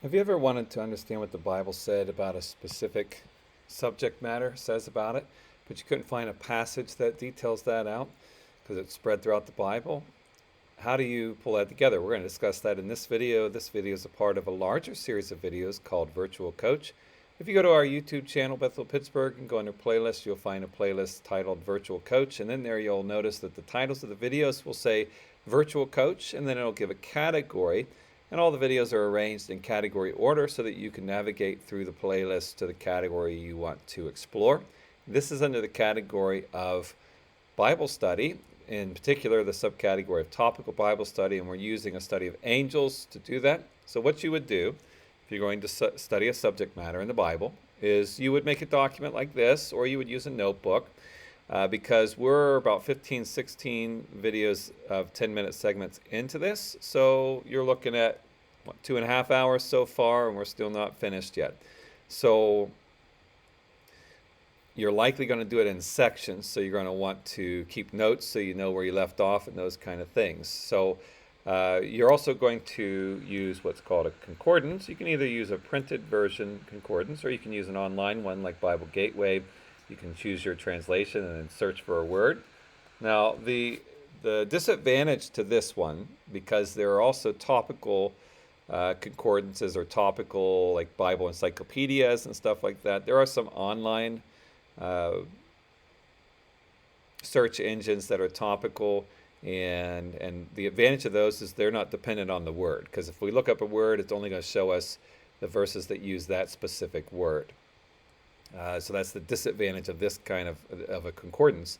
Have you ever wanted to understand what the Bible said about a specific subject matter, says about it, but you couldn't find a passage that details that out because it's spread throughout the Bible? How do you pull that together? We're going to discuss that in this video. This video is a part of a larger series of videos called Virtual Coach. If you go to our YouTube channel, Bethel Pittsburgh, and go under playlists, you'll find a playlist titled Virtual Coach. And then there you'll notice that the titles of the videos will say Virtual Coach, and then it'll give a category. And all the videos are arranged in category order so that you can navigate through the playlist to the category you want to explore. This is under the category of Bible study, in particular the subcategory of topical Bible study, and we're using a study of angels to do that. So what you would do if you're going to study a subject matter in the Bible is you would make a document like this, or you would use a notebook, because we're about 15, 16 videos of 10-minute segments into this. So you're looking at, 2.5 hours so far, and we're still not finished yet. So you're likely going to do it in sections, so you're going to want to keep notes so you know where you left off and those kind of things. So you're also going to use what's called a concordance. You can either use a printed version concordance, or you can use an online one like Bible Gateway. You can choose your translation and then search for a word. Now, the disadvantage to this one, because there are also topical concordances or topical like Bible encyclopedias and stuff like that, there are some online search engines that are topical, and the advantage of those is they're not dependent on the word, because if we look up a word, it's only going to show us the verses that use that specific word. So that's the disadvantage of this kind of a concordance.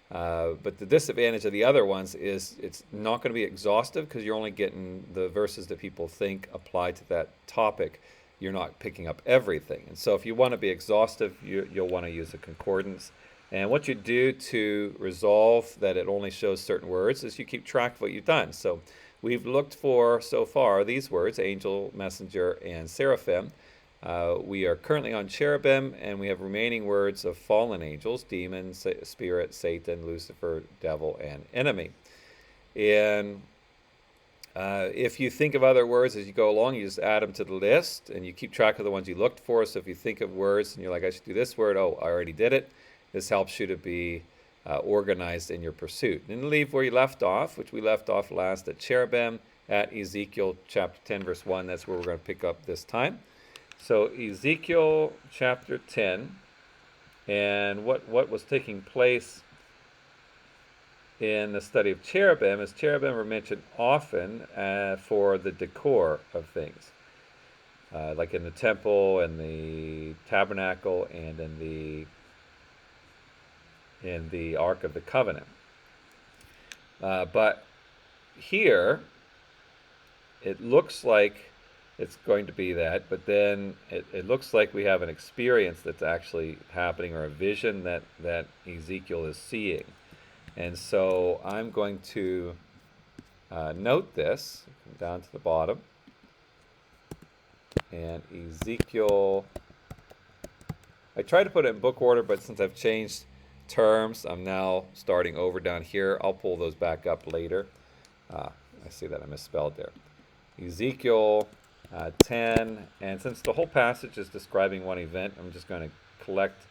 But the disadvantage of the other ones is it's not going to be exhaustive, because you're only getting the verses that people think apply to that topic. You're not picking up everything. And so if you want to be exhaustive, you'll want to use a concordance. And what you do to resolve that it only shows certain words is you keep track of what you've done. So we've looked for, so far, these words, angel, messenger, and seraphim. We are currently on cherubim, and we have remaining words of fallen angels: demon, spirit, Satan, Lucifer, devil, and enemy. And if you think of other words as you go along, you just add them to the list, and you keep track of the ones you looked for. So if you think of words and you're like, I should do this word, oh, I already did it. This helps you to be organized in your pursuit. And leave where you left off, which we left off last at cherubim, at Ezekiel chapter 10, verse 1. That's where we're going to pick up this time. So Ezekiel chapter 10, and what was taking place in the study of cherubim is cherubim were mentioned often for the decor of things, like in the temple and the tabernacle and in the Ark of the Covenant. But here, it looks like it's going to be that, but then it looks like we have an experience that's actually happening, or a vision that Ezekiel is seeing. And so I'm going to note this, come down to the bottom, and Ezekiel, I tried to put it in book order, but since I've changed terms, I'm now starting over down here. I'll pull those back up later. I see that I misspelled there. Ezekiel 10, and since the whole passage is describing one event, I'm just going to collect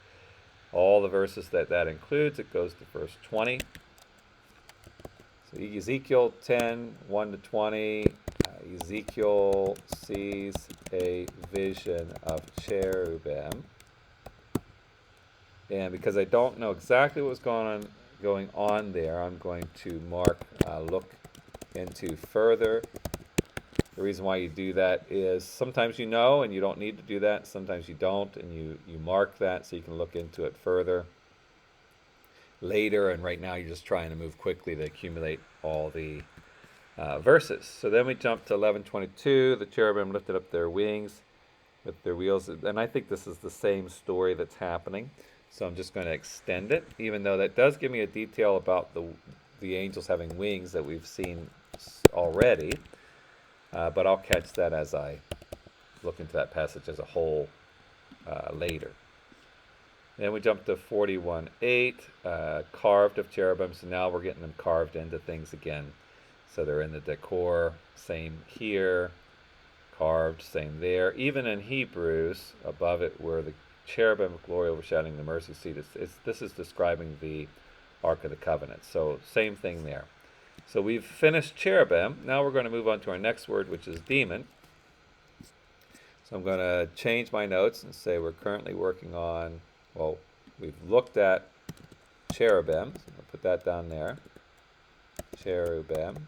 all the verses that includes. It goes to verse 20. So Ezekiel 10, 1 to 20, Ezekiel sees a vision of cherubim. And because I don't know exactly what's going on there, I'm going to mark, look into further. The reason why you do that is sometimes you know and you don't need to do that. Sometimes you don't, and you mark that so you can look into it further later. And right now you're just trying to move quickly to accumulate all the verses. So then we jump to 11:22. The cherubim lifted up their wings with their wheels. And I think this is the same story that's happening. So I'm just going to extend it, even though that does give me a detail about the angels having wings that we've seen already. But I'll catch that as I look into that passage as a whole later. Then we jump to 41:8, carved of cherubim. So now we're getting them carved into things again. So they're in the decor. Same here. carved, same there. Even in Hebrews, above it were the cherubim of glory overshadowing the mercy seat. This is describing the Ark of the Covenant. So same thing there. So we've finished cherubim. Now we're going to move on to our next word, which is demon. So I'm going to change my notes and say we're currently working on, well, we've looked at cherubim. So I'll put that down there. Cherubim.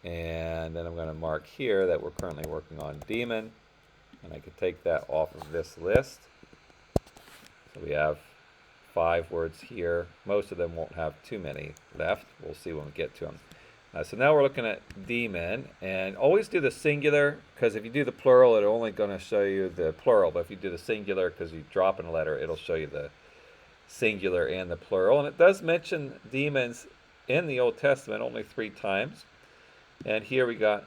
And then I'm going to mark here that we're currently working on demon. And I could take that off of this list. So we have 5 words here. Most of them won't have too many left. We'll see when we get to them. So now we're looking at demon. And always do the singular, because if you do the plural, it's only going to show you the plural. But if you do the singular, because you drop in a letter, it'll show you the singular and the plural. And it does mention demons in the Old Testament only 3 times. And here we got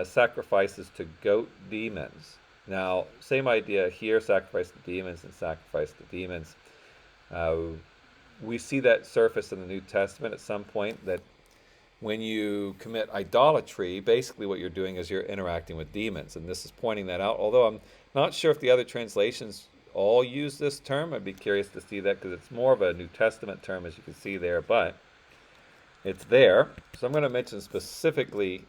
sacrifices to goat demons. Now, same idea here, sacrifice to demons and sacrifice to demons. We see that surface in the New Testament at some point, that when you commit idolatry, basically what you're doing is you're interacting with demons. And this is pointing that out. Although I'm not sure if the other translations all use this term. I'd be curious to see that, because it's more of a New Testament term, as you can see there. But it's there. So I'm going to mention specifically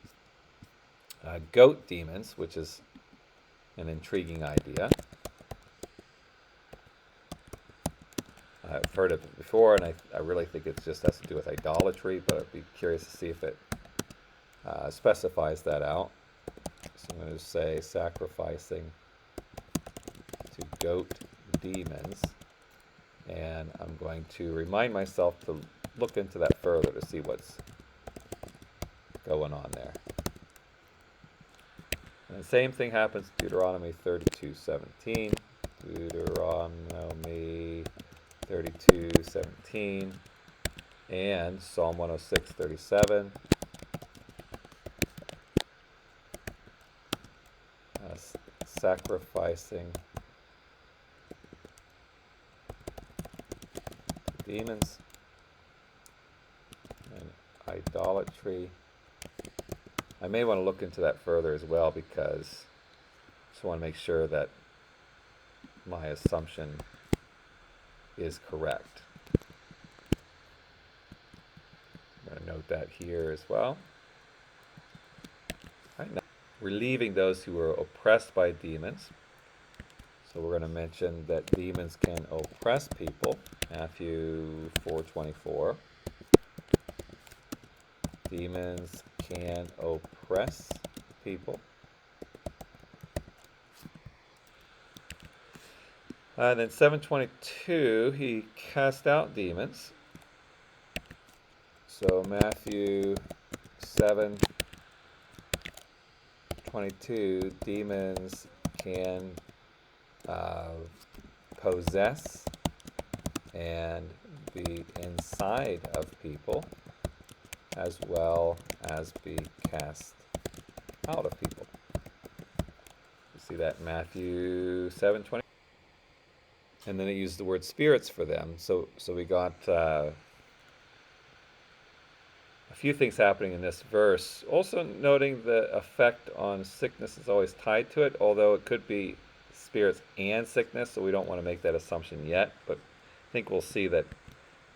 goat demons, which is an intriguing idea. I've heard of it before, and I really think it just has to do with idolatry, but I'd be curious to see if it specifies that out. So I'm going to say sacrificing to goat demons, and I'm going to remind myself to look into that further to see what's going on there. And the same thing happens in Deuteronomy 32:17. Deuteronomy 32:17 and Psalm 106:37. Sacrificing demons and idolatry. I may want to look into that further as well, because I just want to make sure that my assumption is correct. I'm going to note that here as well. Right, now, relieving those who are oppressed by demons. So we're going to mention that demons can oppress people. Matthew 4:24. Demons can oppress people. And then 7:22, he cast out demons. So Matthew 7:22, demons can possess and be inside of people, as well as be cast out of people. You see that in Matthew 7:20. And then it used the word spirits for them. So we got a few things happening in this verse. Also noting the effect on sickness is always tied to it, although it could be spirits and sickness, so we don't want to make that assumption yet. But I think we'll see that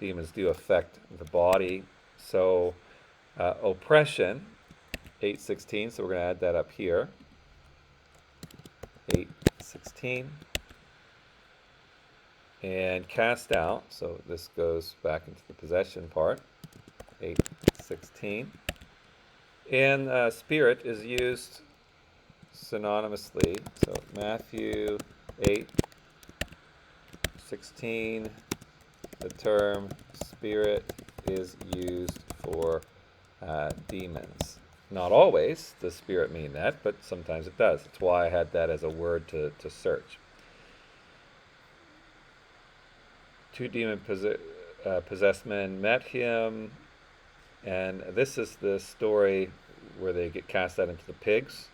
demons do affect the body. So oppression, 8:16, so we're going to add that up here. 8:16. And cast out, so this goes back into the possession part, 8:16. And spirit is used synonymously, so Matthew 8:16, the term spirit is used for demons. Not always does spirit mean that, but sometimes it does. That's why I had that as a word to search. 2 demon-possessed men met him, and this is the story where they get cast out into the pigs.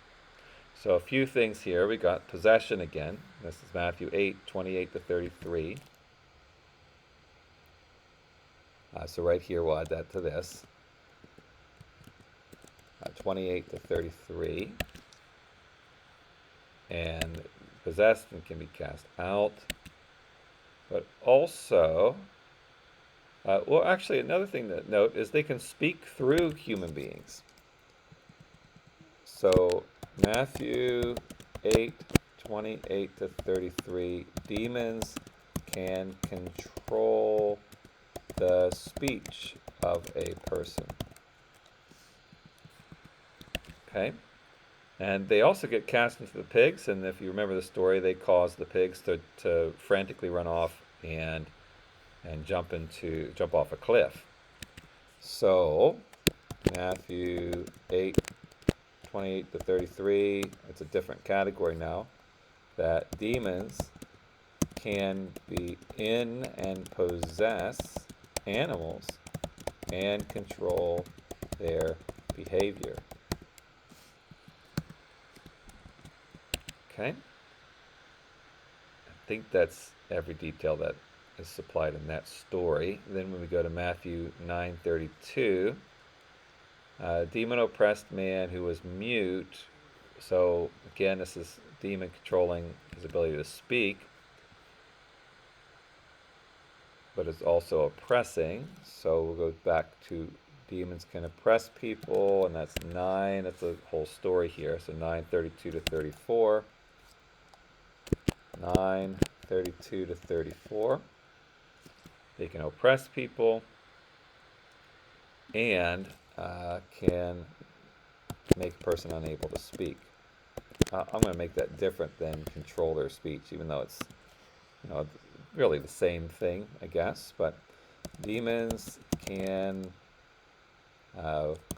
So a few things here. We got possession again. This is Matthew 8:28-33. So right here we'll add that to this. 28-33. and possessed and can be cast out. But also, well, actually, another thing to note is they can speak through human beings. So Matthew 8:28 to 33, demons can control the speech of a person. Okay? And they also get cast into the pigs, and if you remember the story, they cause the pigs to frantically run off and jump off a cliff. So Matthew 8:28 to 33, it's a different category now, that demons can be in and possess animals and control their behavior. Okay? I think that's every detail that is supplied in that story. Then when we go to Matthew 9:32, demon-oppressed man who was mute. So again, this is demon controlling his ability to speak, but it's also oppressing. So we'll go back to demons can oppress people, and that's 9. That's the whole story here. So 9:32 to 34. 9:32 to 34. They can oppress people and can make a person unable to speak. I'm going to make that different than control their speech, even though it's really the same thing, I guess. But demons can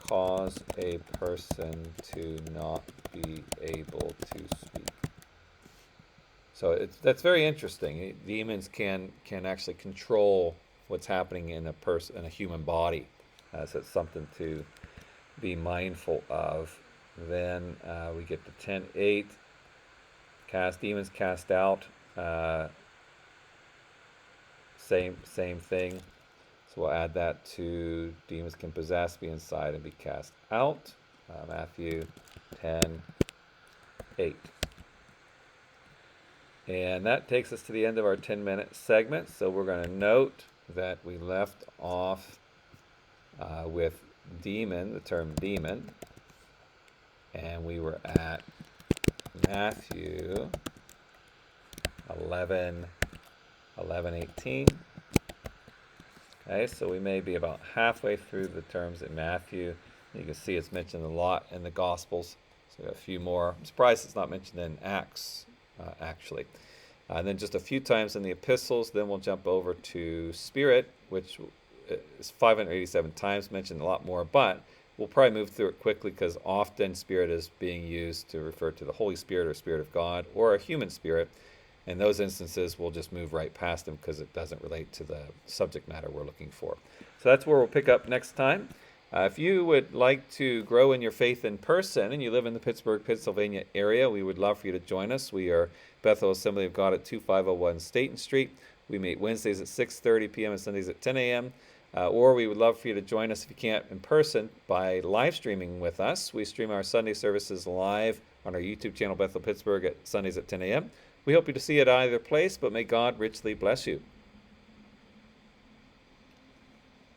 cause a person to not be able to speak. So that's very interesting. Demons can actually control what's happening in a human body. So it's something to be mindful of. Then we get to 10:8. Demons cast out. Same thing. So we'll add that to demons can possess, be inside, and be cast out. Matthew 10:8. And that takes us to the end of our 10-minute segment. So we're going to note that we left off with demon, the term demon, and we were at Matthew 11:18. Okay, so we may be about halfway through the terms in Matthew. You can see it's mentioned a lot in the Gospels. So we got a few more. I'm surprised it's not mentioned in Acts, actually. And then just a few times in the epistles. Then we'll jump over to Spirit, which is 587 times, mentioned a lot more. But we'll probably move through it quickly because often Spirit is being used to refer to the Holy Spirit or Spirit of God or a human spirit. In those instances, we'll just move right past them because it doesn't relate to the subject matter we're looking for. So that's where we'll pick up next time. If you would like to grow in your faith in person and you live in the Pittsburgh, Pennsylvania area, we would love for you to join us. We are Bethel Assembly of God at 2501 Staten Street. We meet Wednesdays at 6:30 p.m. and Sundays at 10 a.m. Or we would love for you to join us if you can't in person by live streaming with us. We stream our Sunday services live on our YouTube channel, Bethel Pittsburgh, at Sundays at 10 a.m. We hope you to see it either place, but may God richly bless you.